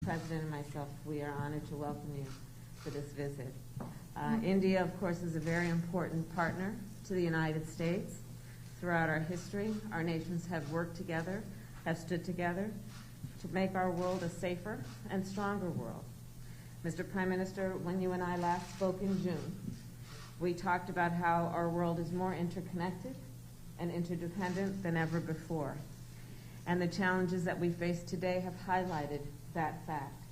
President and myself, we are honored to welcome you for this visit. India, of course, is a very important partner to the United States. Throughout our history, our nations have worked together, have stood together to make our world a safer and stronger world. Mr. Prime Minister, when you and I last spoke in June, we talked about how our world is more interconnected and interdependent than ever before. And the challenges that we face today have highlighted that fact,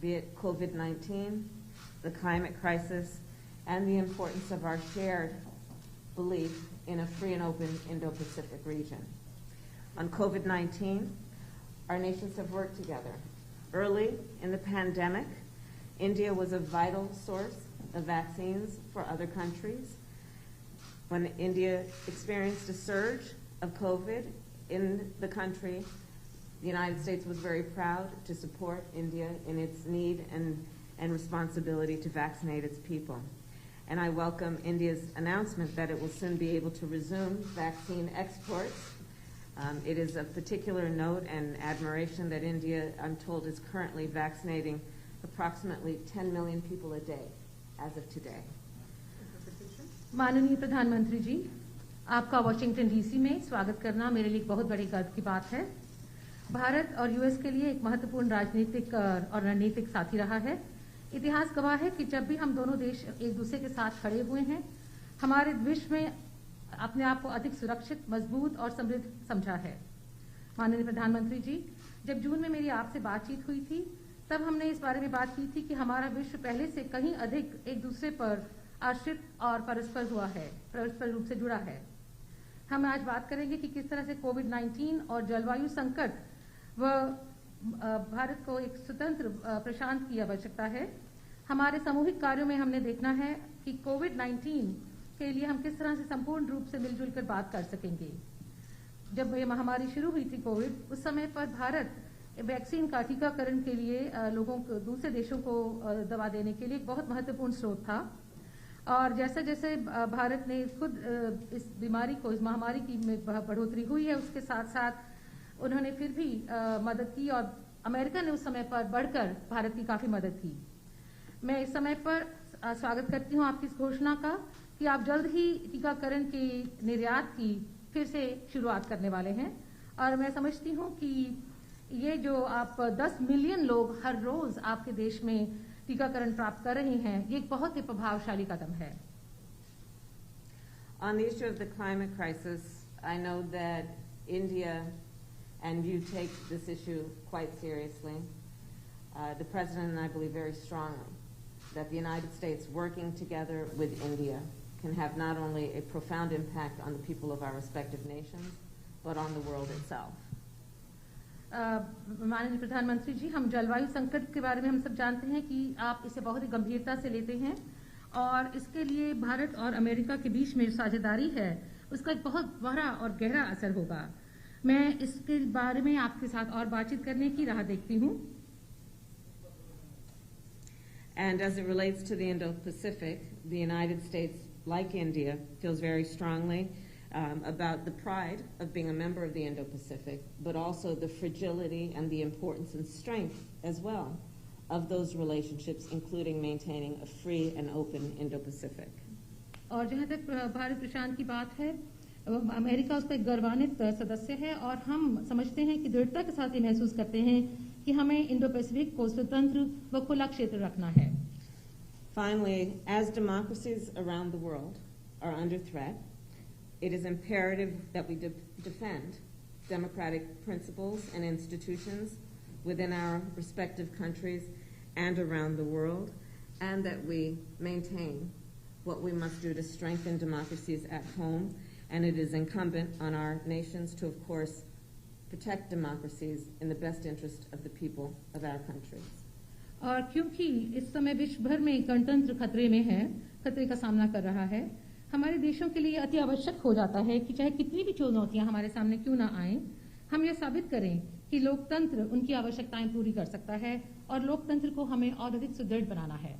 be it COVID-19, the climate crisis, and the importance of our shared belief in a free and open Indo-Pacific region. On COVID-19, our nations have worked together. Early in the pandemic, India was a vital source of vaccines for other countries. When India experienced a surge of COVID in the country, the United States was very proud to support India in its need and responsibility to vaccinate its people. And I welcome India's announcement that it will soon be able to resume vaccine exports. It is of particular note and admiration that India, I'm told, is currently vaccinating approximately 10 million people a day as of today. माननीय प्रधानमंत्री जी, आपका Washington DC में स्वागत करना मेरे लिए बहुत बड़ी गर्व की बात है। भारत और यूएस के लिए एक महत्वपूर्ण राजनीतिक और रणनीतिक साथी रहा है। इतिहास गवाह है कि जब भी हम दोनों देश एक दूसरे के साथ खड़े हुए हैं, हमारे विश्व में अपने आप को अधिक सुरक्षित, मजबूत और समृद्ध समझा है। माननीय प्रधानमंत्री जी, जब जून में मेरी आपसे बातचीत हुई थी, तब हमने इस बारे में बात की थी कि हमारा विश्व पहले से कहीं अधिक एक दूसरे पर आश्रित और परस्पर रूप से जुड़ा है। हम आज बात करेंगे कि किस तरह से कोविड-19 और जलवायु संकट व भारत को एक स्वतंत्र प्रशांत की आवश्यकता है। हमारे सामूहिक कार्यों में हमने देखना है कि कोविड-19 के लिए हम किस तरह से संपूर्ण रूप से मिलजुल कर बात कर सकेंगे। जब ये महामारी शुरू हुई थी कोविड, उस समय पर भारत वैक्सीन का टीकाकरण के लिए लोगों को, दूसरे देशों को दवा देने के लिए एक बहुत महत्वपूर्ण स्रोत था। और जैसे जैसे भारत ने खुद इस बीमारी को, इस महामारी की बढ़ोतरी हुई है, उसके साथ साथ उन्होंने फिर भी मदद की और अमेरिका ने उस समय पर बढ़कर भारत की काफी मदद की। मैं इस समय पर स्वागत करती हूं आपकी इस घोषणा का कि आप जल्द ही टीकाकरण के निर्यात की फिर से शुरुआत करने वाले हैं। और मैं समझती हूं कि ये जो आप 10 मिलियन लोग हर रोज आपके देश में टीकाकरण प्राप्त कर रहे हैं, ये एक बहुत ही प्रभावशाली कदम है। On the issue of the climate crisis, I know that India and you take this issue quite seriously. The President and I believe very strongly that the United States working together with India can have not only a profound impact on the people of our respective nations, but on the world itself. माननीय प्रधानमंत्री जी, हम जलवायु संकट के बारे में हम सब जानते हैं कि आप इसे बहुत ही गंभीरता से लेते हैं और इसके लिए भारत और अमेरिका के बीच में साझेदारी है, उसका एक बहुत बड़ा और गहरा असर होगा। मैं इसके बारे में आपके साथ और बातचीत करने की राह देखती हूँ। And as it relates to the Indo-Pacific, the United States, like India, feels very strongly about the pride of being a member of the Indo-Pacific, but also the fragility and the importance and strength as well of those relationships, including maintaining a free and open Indo-Pacific. और जहाँ तक भारत प्रशांत की बात है, America उसका एक गौरवान्वित सदस्य है और हम समझते हैं कि दृढ़ता के साथ ये महसूस करते हैं कि हमें इंडो-पैसिफिक को स्वतंत्र व खुला क्षेत्र रखना है। Finally, as democracies around the world are under threat, it is imperative that we defend democratic principles and institutions within our respective countries and around the world, and that we maintain what we must do to strengthen democracies at home. And it is incumbent on our nations to, of course, protect democracies in the best interest of the people of our countries. और क्योंकि इस समय विश्व भर में गणतंत्र खतरे में है, खतरे का सामना कर रहा है, हमारे देशों के लिए अति आवश्यक हो जाता है कि चाहे कितनी भी चुनौतियां हमारे सामने क्यों ना आएं, हम ये साबित करें कि लोकतंत्र उनकी आवश्यकताएं पूरी कर सकता है और लोकतंत्र को हमें और अधिक सुदृढ़ बनाना है।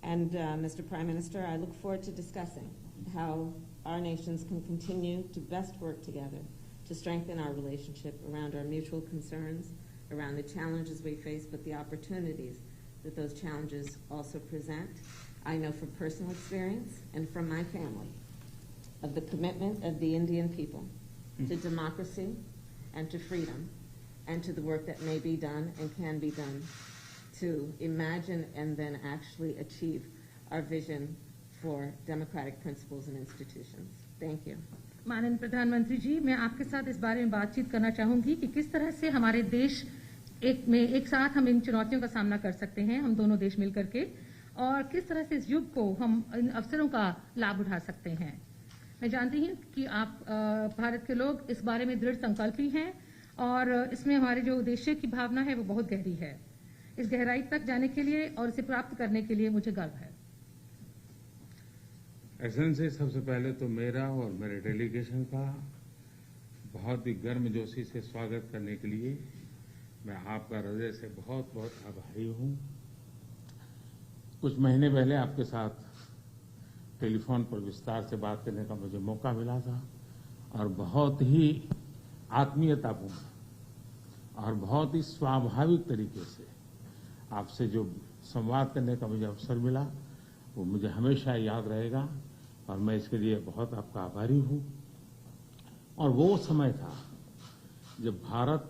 And Mr. Prime Minister, I look forward to discussing how our nations can continue to best work together to strengthen our relationship around our mutual concerns, around the challenges we face, but the opportunities that those challenges also present. I know from personal experience and from my family of the commitment of the Indian people to democracy and to freedom and to the work that may be done and can be done to imagine and then actually achieve our vision for democratic principles and institutions. Thank you. माननीय प्रधानमंत्री जी, मैं आपके साथ इस बारे में बातचीत करना चाहूंगी कि किस तरह से हमारे देश एक साथ हम इन चुनौतियों का सामना कर सकते हैं, हम दोनों देश मिलकर के, और किस तरह से इस युग को हम इन अवसरों का लाभ उठा सकते हैं। मैं जानती हूँ कि आप भारत के लोग इस बारे में दृढ़ संकल्पी हैं और इसमें हमारे जो उद्देश्य की भावना है वो बहुत गहरी है। इस गहराई तक जाने के लिए और इसे प्राप्त करने के लिए मुझे गर्व है। एक्सेलेंसी, सबसे पहले तो मेरा और मेरे डेलीगेशन का बहुत ही गर्मजोशी से स्वागत करने के लिए मैं आपका हृदय से बहुत बहुत आभारी हूँ। कुछ महीने पहले आपके साथ टेलीफोन पर विस्तार से बात करने का मुझे मौका मिला था और बहुत ही आत्मीयतापूर्ण और बहुत ही स्वाभाविक तरीके से आपसे जो संवाद करने का मुझे अवसर मिला वो मुझे हमेशा याद रहेगा और मैं इसके लिए बहुत आपका आभारी हूँ। और वो समय था जब भारत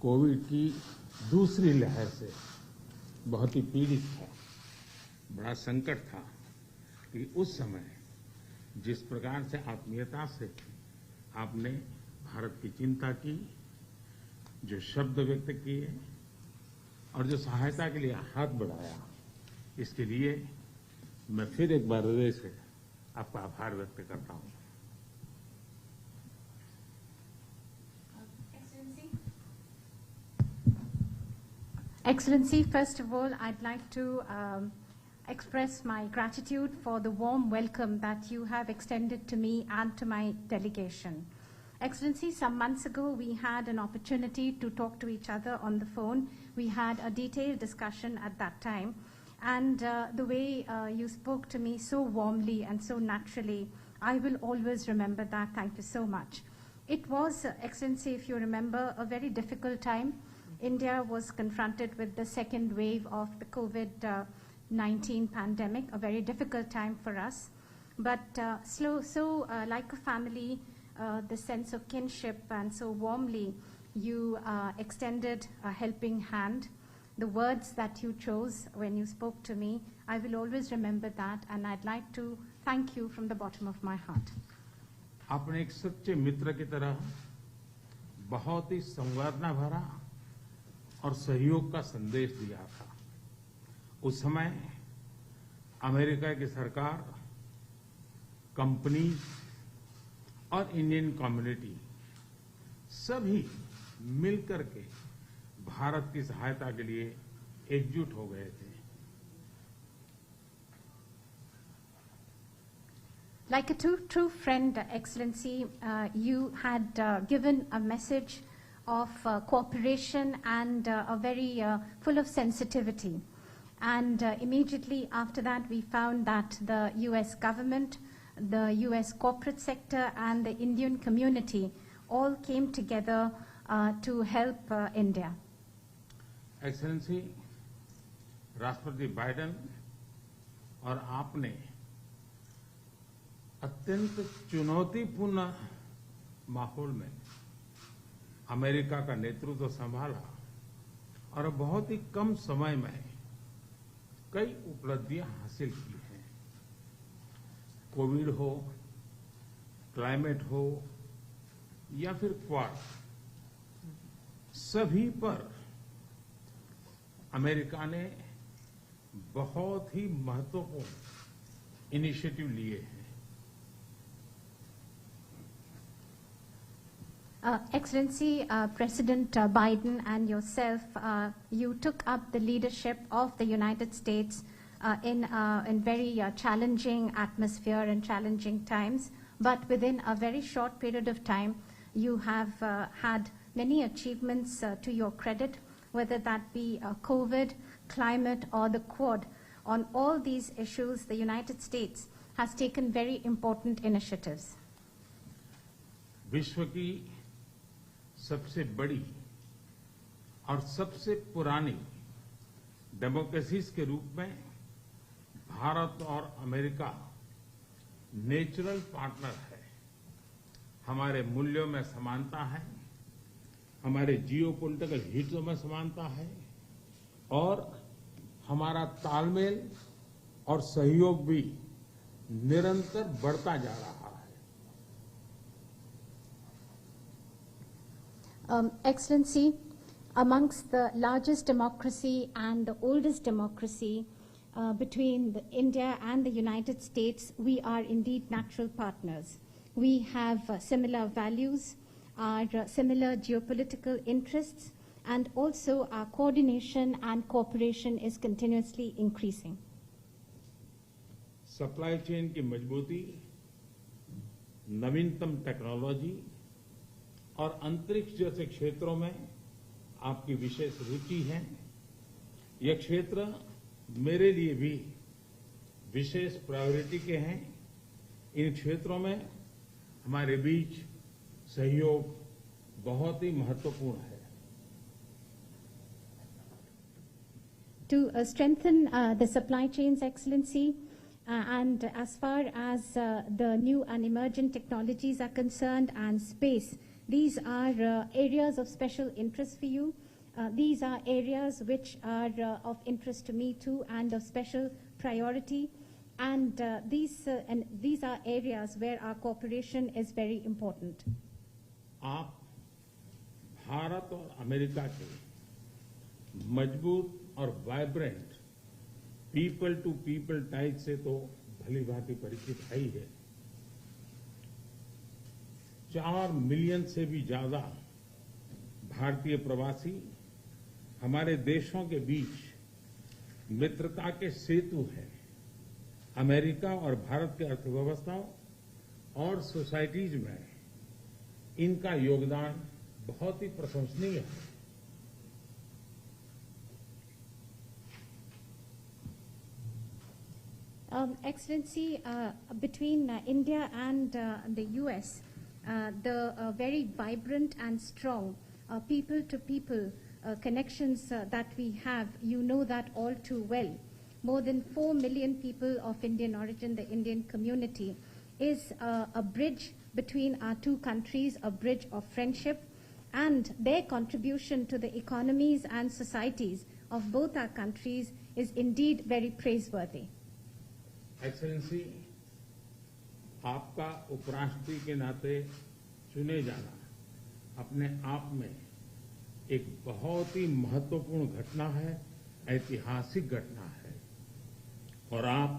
कोविड की दूसरी लहर से बहुत ही पीड़ित था, बड़ा संकट था कि उस समय जिस प्रकार से आत्मीयता से आपने भारत की चिंता की, जो शब्द व्यक्त किए और जो सहायता के लिए हाथ बढ़ाया, इसके लिए मैं फिर एक बार हृदय से आपका आभार व्यक्त करता हूं। Excellency, first of all, I'd like to express my gratitude for the warm welcome that you have extended to me and to my delegation. Excellency, some months ago we had an opportunity to talk to each other on the phone. We had a detailed discussion at that time. And the way you spoke to me so warmly and so naturally, I will always remember that. Thank you so much. It was, Excellency, if you remember, a very difficult time. India was confronted with the second wave of the COVID-19 pandemic, a very difficult time for us. But like a family, the sense of kinship, and so warmly you extended a helping hand. The words that you chose when you spoke to me, I will always remember that, and I'd like to thank you from the bottom of my heart. आपने एक सच्चे मित्र की तरह बहुत ही संवेदना भरा और सहयोग का संदेश दिया था। उस समय अमेरिका की सरकार, कंपनी और इंडियन कम्युनिटी सभी मिलकर के भारत की सहायता के लिए एकजुट हो गए थे। Like a true friend, Excellency, you had given a message of cooperation and a very full of sensitivity. And immediately after that, we found that the U.S. government, the U.S. corporate sector, and the Indian community all came together to help India. Excellency, राष्ट्रपति Biden और आपने अत्यंत चुनौतीपूर्ण माहौल में America का नेतृत्व संभाला और बहुत ही कम समय में कई उपलब्धियां हासिल की हैं। कोविड हो, क्लाइमेट हो या फिर क्वाड, सभी पर अमेरिका ने बहुत ही महत्वपूर्ण इनिशिएटिव लिए हैं। Excellency, President Biden and yourself, you took up the leadership of the United States in very challenging atmosphere and challenging times. But within a very short period of time, you have had many achievements to your credit, whether that be COVID, climate, or the Quad. On all these issues, the United States has taken very important initiatives. विश्व की सबसे बड़ी और सबसे पुरानी democracies के रूप में भारत और अमेरिका नेचुरल पार्टनर है। हमारे मूल्यों में समानता है, हमारे जियोपॉलिटिकल हितों में समानता है और हमारा तालमेल और सहयोग भी निरंतर बढ़ता जा रहा है। Excellency, amongst the largest democracy and the oldest democracy between India and the United States, we are indeed natural partners. We have similar values, our similar geopolitical interests, and also our coordination and cooperation is continuously increasing. Supply chain की मजबूती, नवीनतम technology और अंतरिक्ष जैसे क्षेत्रों में आपकी विशेष रुचि है। यह क्षेत्र मेरे लिए भी विशेष प्रायोरिटी के हैं। इन क्षेत्रों में हमारे बीच सहयोग बहुत ही महत्वपूर्ण है। To strengthen the supply chains, Excellency, and as far as the new and emerging technologies are concerned and space, these are areas of special interest for you. These are areas which are of interest to me too and of special priority. And these are areas where our cooperation is very important. आप भारत और America के मजबूत और vibrant people to people ties से तो भली भांति परिचित है ही है। 4 मिलियन से भी ज्यादा भारतीय प्रवासी हमारे देशों के बीच मित्रता के सेतु हैं। अमेरिका और भारत के अर्थव्यवस्थाओं और सोसाइटीज में इनका योगदान बहुत ही प्रशंसनीय है। Excellency, between India and the US, the very vibrant and strong people-to-people connections that we have, you know that all too well. More than 4 million people of Indian origin, the Indian community, is a bridge between our two countries, a bridge of friendship, and their contribution to the economies and societies of both our countries is indeed very praiseworthy. Excellency, आपका उपराष्ट्रपति के नाते चुने जाना अपने आप में एक बहुत ही महत्वपूर्ण घटना है, ऐतिहासिक घटना है और आप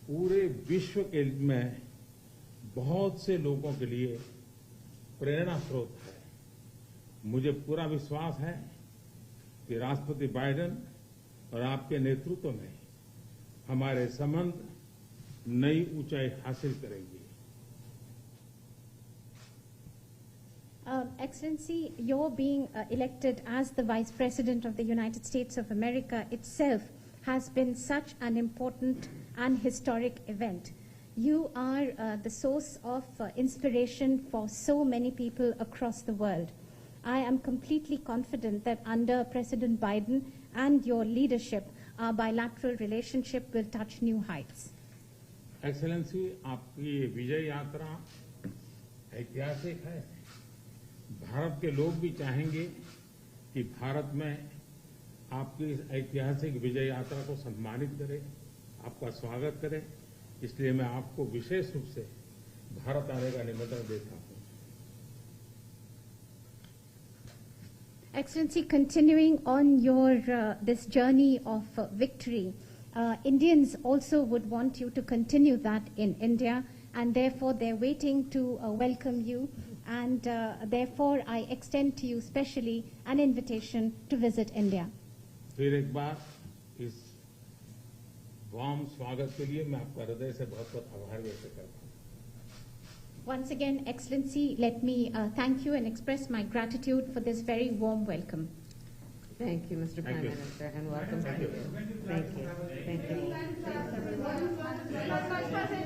पूरे विश्व के में बहुत से लोगों के लिए प्रेरणा स्रोत है। मुझे पूरा विश्वास है कि राष्ट्रपति बाइडेन और आपके नेतृत्व में हमारे संबंध नई ऊंचाई हासिल करेंगे। Excellency, your being elected as the Vice President of the United States of America itself has been such an important and historic event. You are the source of inspiration for so many people across the world. I am completely confident that under President Biden and your leadership, our bilateral relationship will touch new heights. Excellency, आपकी ये विजय यात्रा ऐतिहासिक है। भारत के लोग भी चाहेंगे कि भारत में आपकी इस ऐतिहासिक विजय यात्रा को सम्मानित करें, आपका स्वागत करें। इसलिए मैं आपको विशेष रूप से भारत आने का निमंत्रण देता हूं। Excellency, continuing on your this journey of victory, Indians also would want you to continue that in India, and therefore they're waiting to welcome you, and therefore I extend to you specially an invitation to visit India. फिर एक बार इस warm स्वागत के लिए मैं आपका हृदय से बहुत-बहुत आभार व्यक्त करता हूं। Once again, Excellency, let me thank you and express my gratitude for this very warm welcome. Thank you, Mr. Prime Minister, and welcome to you. Thank you. Thank you.